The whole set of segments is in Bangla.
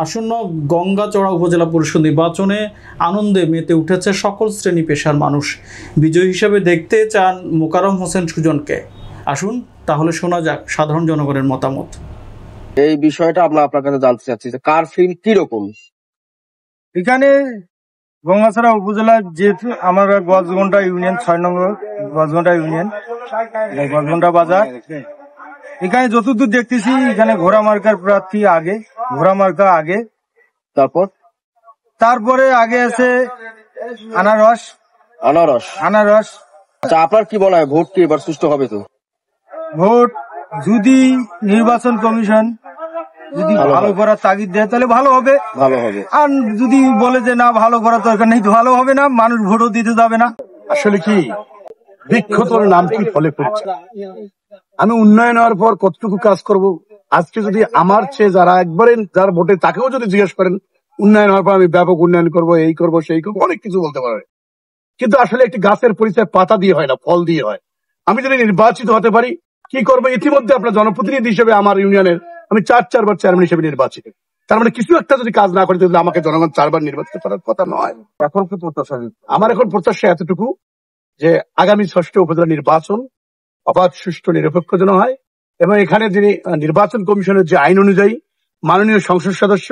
আসন্ন গঙ্গাচড়া উপজেলা পরিষদ নির্বাচনে আনন্দে মেতে উঠেছে সকল শ্রেণী পেশার মানুষ। বিজয়ী হিসেবে দেখতে চান মোকাররম হোসেন সুজনকে। আসুন তাহলে শোনা যাক সাধারণ জনগণের মতামত। এই বিষয়টা আমরা আপনার কাছে জানতে চাচ্ছি যে কার ফিল কিরকম এখানে গঙ্গাচড়া উপজেলা, যেহেতু আমরা গজগন্ডা ইউনিয়ন 6 নম্বর গজগন্ডা ইউনিয়ন, গজগন্ডা বাজার। এখানে যতদূর দেখতেছি এখানে ঘোড়া মার্কার প্রার্থী আগে, ঘোড়া মার্কা আগে, তারপরে আগে আছে আনারস। আচ্ছা, আপনার কি মনে হয় ভোট কি এবার সুষ্ঠু হবে? তো ভোট যদি নির্বাচন কমিশন যদি ভালো করার তাগিদ দেয় তাহলে ভালো হবে। আর যদি বলে যে না ভালো করার দরকার নেই, তো ভালো হবে না, মানুষ ভোটও দিতে যাবে না। আসলে কি বৃক্ষতর নাম কি ফলে পড়ছে? আমি উন্নয়ন হওয়ার পর কতটুকু কাজ করব, আজকে যদি আমার চেয়ে যারা একবারে যার ভোটে তাকেও যদি জিজ্ঞেস করেন উন্নয়ন হওয়ার পর আমি ব্যাপক উন্নয়ন করব, এই করব সেই করবো, অনেক কিছু বলতে পারবে। কিন্তু আসলে একটি গাছের পরিচয় পাতা দিয়ে হয় না, ফল দিয়ে হয়। আমি যদি নির্বাচিত হতে পারি কি করবো? ইতিমধ্যে আপনার জনপ্রতিনিধি হিসেবে আমার ইউনিয়নের আমি 4বার চেয়ারম্যান হিসেবে নির্বাচিত। তার মানে কিছু একটা যদি কাজ না করে তাহলে আমাকে জনগণ 4বার নির্বাচিত করার কথা নয়। এখন কি প্রত্যাশা? আমার এখন প্রত্যাশা এতটুকু যে আগামী 6টি উপজেলা নির্বাচন অবাধ, সুষ্ঠু, নিরপেক্ষ যেন হয়, এবং এখানে যিনি নির্বাচন কমিশনের যে আইন অনুযায়ী মাননীয় সংসদ সদস্য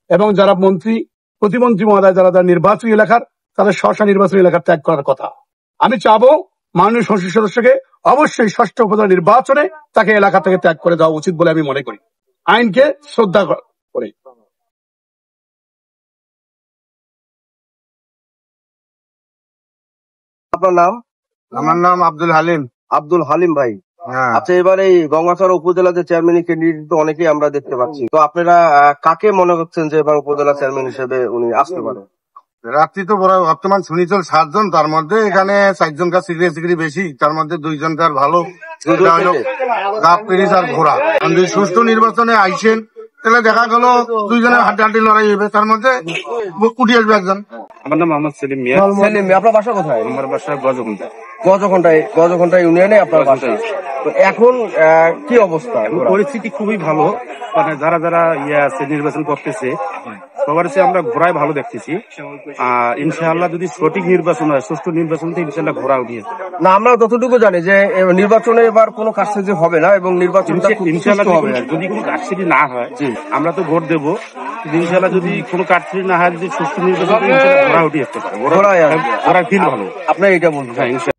এবং যারা মন্ত্রী, প্রতিমন্ত্রী মহোদয় যারা নির্বাচনী এলাকার, তাদের স্ব নির্বাচনী এলাকা ত্যাগ করার কথা। আমি চাবো মাননীয় সংসদ সদস্যকে অবশ্যই 6টি উপজেলা নির্বাচনে তাকে এলাকা থেকে ত্যাগ করে দেওয়া উচিত বলে আমি মনে করি, আইনকে শ্রদ্ধা করে। আপনার নাম? আমার নাম আব্দুল হালিম ভাই। আচ্ছা, এবার এই গঙ্গাচড়া উপজেলা যে চেয়ারম্যান ক্যান্ডিডেট অনেকেই আমরা দেখতে পাচ্ছি, তো আপনারা কাকে মনে করছেন যে এবার উপজেলা চেয়ারম্যান হিসেবে উনি আসতে পারেন? রাত্রি তো বর্তমান শুনিচল 7 জন, তার মধ্যে এখানে 4 জনকার সিকিউরিটি বেশি, তার মধ্যে 2 জনকার ভালো আর ঘোড়া। যদি সুষ্ঠু নির্বাচনে আইসেন তাহলে দেখা গেল 2 জনের হাড্ডাহাড্ডি লড়াই হবে, তার মধ্যে কুটি আসবে একজন। আমার নাম মোহাম্মদ সেলিম মিয়া। আপনার বাসা কোথায়? আমার বাসা গজগন্ডা। গজগন্ডা ইউনিয়নে আপনার বাসা। তো এখন কি অবস্থা? পরিস্থিতি খুবই ভালো, মানে যারা যারা আছে নির্বাচন করতেছে সবার চেয়ে আমরা ঘোড়ায় ভালো দেখতেছি। ইনশাআল্লাহ যদি সঠিক নির্বাচন হয়, সুষ্ঠু নির্বাচন তো ইনশাআল্লাহ ঘোড়া উঠিয়ে না। আমরা যতটুকু জানি যে নির্বাচনে এবার কোনো কারসাজি হবে না এবং নির্বাচনটা ইনশাআল্লাহ হবে না। যদি কোনো কারসাজি না হয় আমরা তো ভোট দেবো, ইনশাআল্লাহ যদি কোনো কারসাজি না হয়, যদি সুষ্ঠু নির্বাচন ঘোড়া উঠিয়ে আসতে পারে, ঘোড়া ফিল ভালো। আপনার এটা বলতে?